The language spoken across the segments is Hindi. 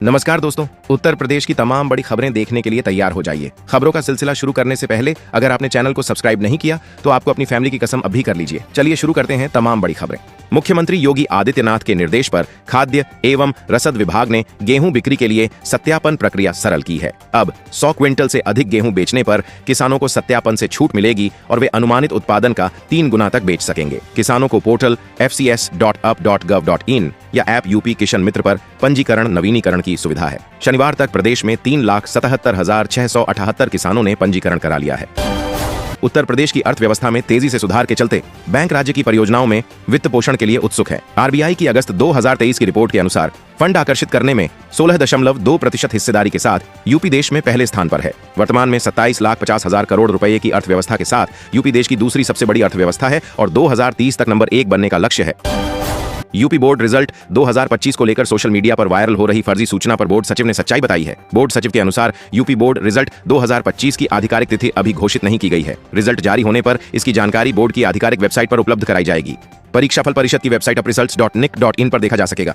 नमस्कार दोस्तों, उत्तर प्रदेश की तमाम बड़ी खबरें देखने के लिए तैयार हो जाइए। खबरों का सिलसिला शुरू करने से पहले अगर आपने चैनल को सब्सक्राइब नहीं किया तो आपको अपनी फैमिली की कसम अभी कर लीजिए। चलिए शुरू करते हैं तमाम बड़ी खबरें। मुख्यमंत्री योगी आदित्यनाथ के निर्देश पर खाद्य एवं रसद विभाग ने गेहूं बिक्री के लिए सत्यापन प्रक्रिया सरल की है। अब 100 क्विंटल से अधिक गेहूं बेचने पर किसानों को सत्यापन से छूट मिलेगी और वे अनुमानित उत्पादन का 3 गुना तक बेच सकेंगे। किसानों को पोर्टल fcs.up.gov.in या ऐप यूपी किशन मित्र पर पंजीकरण नवीनीकरण की सुविधा है। शनिवार तक प्रदेश में 3,77,678 किसानों ने पंजीकरण करा लिया है। उत्तर प्रदेश की अर्थव्यवस्था में तेजी से सुधार के चलते बैंक राज्य की परियोजनाओं में वित्त पोषण के लिए उत्सुक है। आरबीआई की अगस्त 2023 की रिपोर्ट के अनुसार फंड आकर्षित करने में 16.2% हिस्सेदारी के साथ यूपी देश में पहले स्थान पर है। वर्तमान में 27,50,000 करोड़ रुपए की अर्थव्यवस्था के साथ यूपी देश की दूसरी सबसे बड़ी अर्थव्यवस्था है और 2030 तक नंबर 1 बनने का लक्ष्य है। यूपी बोर्ड रिजल्ट 2025 को लेकर सोशल मीडिया पर वायरल हो रही फर्जी सूचना पर बोर्ड सचिव ने सच्चाई बताई है। बोर्ड सचिव के अनुसार यूपी बोर्ड रिजल्ट 2025 की आधिकारिक तिथि अभी घोषित नहीं की गई है। रिजल्ट जारी होने पर इसकी जानकारी बोर्ड की आधिकारिक वेबसाइट पर उपलब्ध कराई जाएगी। परीक्षाफल परिषद की वेबसाइट upresults.nic.in पर देखा जा सकेगा।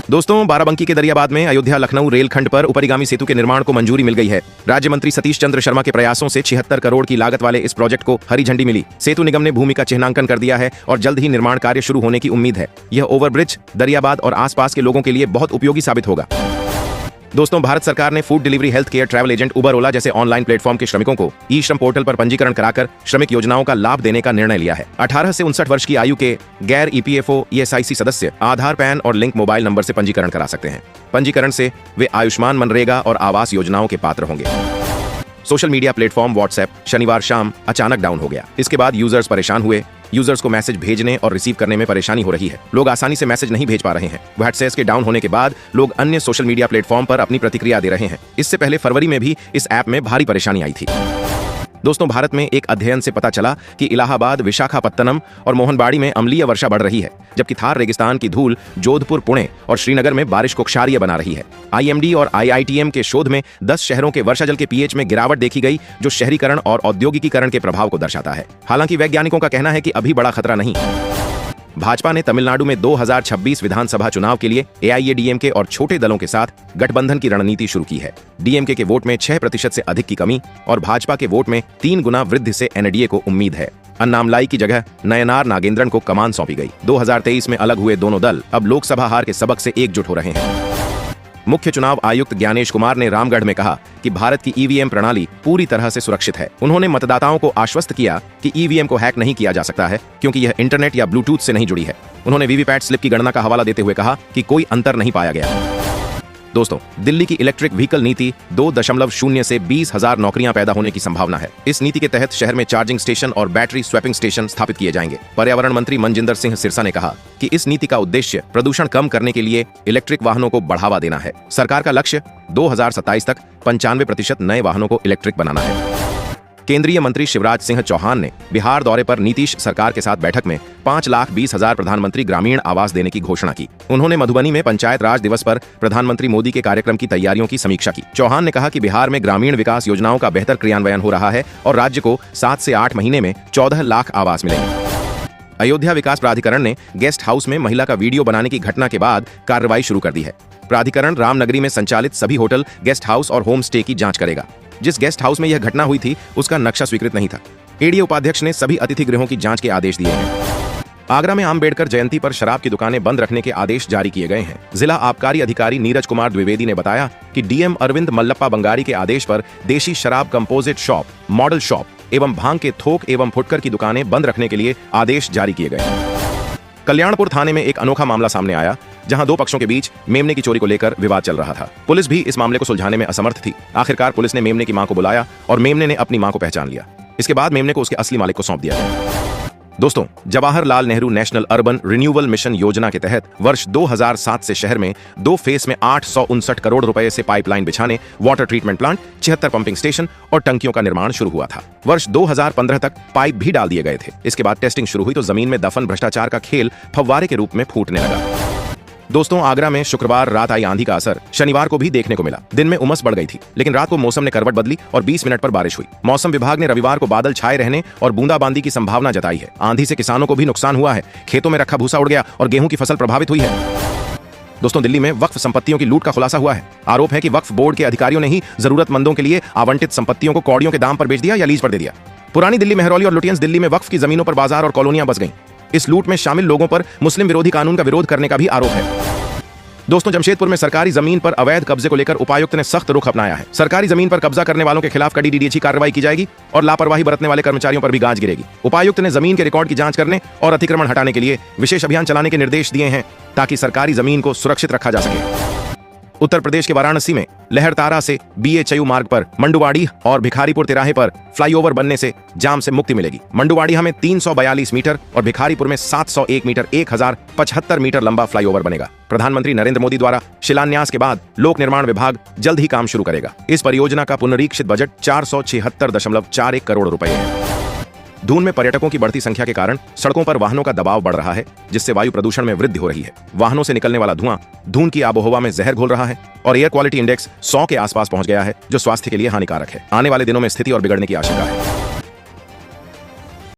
दोस्तों, बाराबंकी के दरियाबाद में अयोध्या लखनऊ रेलखंड पर ऊपरीगामी सेतु के निर्माण को मंजूरी मिल गई है। राज्य मंत्री सतीश चंद्र शर्मा के प्रयासों से 76 करोड़ की लागत वाले इस प्रोजेक्ट को हरी झंडी मिली। सेतु निगम ने भूमि का चिन्हांकन कर दिया है और जल्द ही निर्माण कार्य शुरू होने की उम्मीद है। यह ओवरब्रिज दरियाबाद और आसपास के लोगों के लिए बहुत उपयोगी साबित होगा। दोस्तों, भारत सरकार ने food delivery, health care, travel agent, Uber, Ola जैसे ऑनलाइन प्लेटफॉर्म के श्रमिकों को ई श्रम पोर्टल पर पंजीकरण कराकर श्रमिक योजनाओं का लाभ देने का निर्णय लिया है। 18 से 59 वर्ष की आयु के गैर ईपीएफओ ईएसआईसी सदस्य आधार, पैन और लिंक मोबाइल नंबर से पंजीकरण करा सकते हैं। पंजीकरण से वे आयुष्मान, मनरेगा और आवास योजनाओं के पात्र होंगे। सोशल मीडिया प्लेटफॉर्म व्हाट्सएप शनिवार शाम अचानक डाउन हो गया। इसके बाद यूजर्स परेशान हुए। यूजर्स को मैसेज भेजने और रिसीव करने में परेशानी हो रही है। लोग आसानी से मैसेज नहीं भेज पा रहे हैं। व्हाट्सएप के डाउन होने के बाद लोग अन्य सोशल मीडिया प्लेटफॉर्म पर अपनी प्रतिक्रिया दे रहे हैं। इससे पहले फरवरी में भी इस ऐप में भारी परेशानी आई थी। दोस्तों, भारत में एक अध्ययन से पता चला कि इलाहाबाद, विशाखापत्तनम और मोहनबाड़ी में अम्लीय वर्षा बढ़ रही है, जबकि थार रेगिस्तान की धूल जोधपुर, पुणे और श्रीनगर में बारिश को क्षारीय बना रही है। आईएमडी और आईआईटीएम के शोध में 10 शहरों के वर्षा जल के पीएच में गिरावट देखी गई, जो शहरीकरण और औद्योगिकीकरण के प्रभाव को दर्शाता है। हालांकि वैज्ञानिकों का कहना है कि अभी बड़ा खतरा नहीं। भाजपा ने तमिलनाडु में 2026 विधानसभा चुनाव के लिए एआईएडीएमके और छोटे दलों के साथ गठबंधन की रणनीति शुरू की है। डीएमके के वोट में 6% से अधिक की कमी और भाजपा के वोट में 3 गुना वृद्धि से एनडीए को उम्मीद है। अन्नामलाई की जगह नयनार नागेंद्रन को कमान सौंपी गई। 2023 में अलग हुए दोनों दल अब लोकसभा हार के सबक से एकजुट हो रहे हैं। मुख्य चुनाव आयुक्त ज्ञानेश कुमार ने रामगढ़ में कहा कि भारत की ईवीएम प्रणाली पूरी तरह से सुरक्षित है। उन्होंने मतदाताओं को आश्वस्त किया कि ईवीएम को हैक नहीं किया जा सकता है, क्योंकि यह इंटरनेट या ब्लूटूथ से नहीं जुड़ी है। उन्होंने वीवीपैट स्लिप की गणना का हवाला देते हुए कहा कि कोई अंतर नहीं पाया गया। दोस्तों, दिल्ली की इलेक्ट्रिक व्हीकल नीति 2.0 से 20,000 नौकरियां पैदा होने की संभावना है। इस नीति के तहत शहर में चार्जिंग स्टेशन और बैटरी स्वैपिंग स्टेशन स्थापित किए जाएंगे। पर्यावरण मंत्री मनजिंदर सिंह सिरसा ने कहा कि इस नीति का उद्देश्य प्रदूषण कम करने के लिए इलेक्ट्रिक वाहनों को बढ़ावा देना है। सरकार का लक्ष्य 2027 तक 95% नए वाहनों को इलेक्ट्रिक बनाना है। केंद्रीय मंत्री शिवराज सिंह चौहान ने बिहार दौरे पर नीतीश सरकार के साथ बैठक में 5,20,000 प्रधानमंत्री ग्रामीण आवास देने की घोषणा की। उन्होंने मधुबनी में पंचायत राज दिवस पर प्रधानमंत्री मोदी के कार्यक्रम की तैयारियों की समीक्षा की। चौहान ने कहा कि बिहार में ग्रामीण विकास योजनाओं का बेहतर क्रियान्वयन हो रहा है और राज्य को 7 से 8 महीने में 14 लाख आवास मिलेंगे। अयोध्या विकास प्राधिकरण ने गेस्ट हाउस में महिला का वीडियो बनाने की घटना के बाद कार्रवाई शुरू कर दी है। प्राधिकरण रामनगरी में संचालित सभी होटल, गेस्ट हाउस और होम स्टे की जांच करेगा। जिस गेस्ट हाउस में यह घटना हुई थी उसका नक्शा स्वीकृत नहीं था। एडीए उपाध्यक्ष ने सभी अतिथि गृहों की जांच के आदेश दिए हैं। आगरा में आम्बेडकर जयंती पर शराब की दुकानें बंद रखने के आदेश जारी किए गए हैं। जिला आबकारी अधिकारी नीरज कुमार द्विवेदी ने बताया कि डीएम अरविंद मल्लप्पा बंगारी के आदेश पर देशी शराब, कंपोजिट शॉप, मॉडल शॉप एवं भांग के थोक एवं फुटकर की दुकानें बंद रखने के लिए आदेश जारी किए गए हैं। कल्याणपुर थाने में एक अनोखा मामला सामने आया, जहां 2 पक्षों के बीच मेमने की चोरी को लेकर विवाद चल रहा था। पुलिस भी इस मामले को सुलझाने में असमर्थ थी। आखिरकार पुलिस ने मेमने की मां को बुलाया और मेमने ने अपनी मां को पहचान लिया। इसके बाद मेमने को उसके असली मालिक को सौंप दिया गया। दोस्तों, Jawaharlal Nehru national urban renewal mission योजना के तहत वर्ष 2007 से शहर में 2 फेस में 859 करोड़ रुपए से पाइपलाइन बिछाने, water treatment plant, 76 pumping station और टंकियों का निर्माण शुरू हुआ था। वर्ष 2015 तक पाइप भी डाल दिए गए थे। इसके बाद टेस्टिंग शुरू हुई तो जमीन में दफन भ्रष्टाचार का खेल फव्वारे के रूप में फूटने लगा। दोस्तों, आगरा में शुक्रवार रात आई आंधी का असर शनिवार को भी देखने को मिला। दिन में उमस बढ़ गई थी, लेकिन रात को मौसम ने करवट बदली और 20 मिनट पर बारिश हुई। मौसम विभाग ने रविवार को बादल छाए रहने और बूंदाबांदी की संभावना जताई है। आंधी से किसानों को भी नुकसान हुआ है। खेतों में रखा भूसा उड़ गया और गेहूं की फसल प्रभावित हुई है। दोस्तों, दिल्ली में वक्फ संपत्तियों की लूट का खुलासा हुआ है। आरोप है कि वक्फ बोर्ड के अधिकारियों ने ही जरूरतमंदों के लिए आवंटित संपत्तियों को कौड़ियों के दाम पर बेच दिया या लीज पर दे दिया। पुरानी दिल्ली, मेहरौली और लुटियंस दिल्ली में वक्फ की जमीनों पर बाजार और कॉलोनियां बस गईं। इस लूट में शामिल लोगों पर मुस्लिम विरोधी कानून का विरोध करने का भी आरोप है। दोस्तों, जमशेदपुर में सरकारी जमीन पर अवैध कब्जे को लेकर उपायुक्त ने सख्त रुख अपनाया है। सरकारी जमीन पर कब्जा करने वालों के खिलाफ कड़ी डीडीएची कार्रवाई की जाएगी और लापरवाही बरतने वाले कर्मचारियों पर भी गाज गिरेगी। उपायुक्त ने जमीन के रिकॉर्ड की जांच करने और अतिक्रमण हटाने के लिए विशेष अभियान चलाने के निर्देश दिए हैं ताकि सरकारी जमीन को सुरक्षित रखा जा सके। उत्तर प्रदेश के वाराणसी में लहरतारा से BHU मार्ग पर मंडुवाड़ी और भिखारीपुर तिराहे पर फ्लाईओवर बनने से जाम से मुक्ति मिलेगी। मंडुवाड़िया में 342 मीटर और भिखारीपुर में 701 मीटर 1075 मीटर लंबा फ्लाईओवर बनेगा। प्रधानमंत्री नरेंद्र मोदी द्वारा शिलान्यास के बाद लोक निर्माण विभाग जल्द ही काम शुरू करेगा। इस परियोजना का पुनरीक्षित बजट 476.41 करोड़ रुपए है। धून में पर्यटकों की बढ़ती संख्या के कारण सड़कों पर वाहनों का दबाव बढ़ रहा है, जिससे वायु प्रदूषण में वृद्धि हो रही है। वाहनों से निकलने वाला धुआं धून की आबोहवा में जहर घोल रहा है और एयर क्वालिटी इंडेक्स 100 के आसपास पहुंच गया है, जो स्वास्थ्य के लिए हानिकारक है। आने वाले दिनों में स्थिति और बिगड़ने की आशंका है।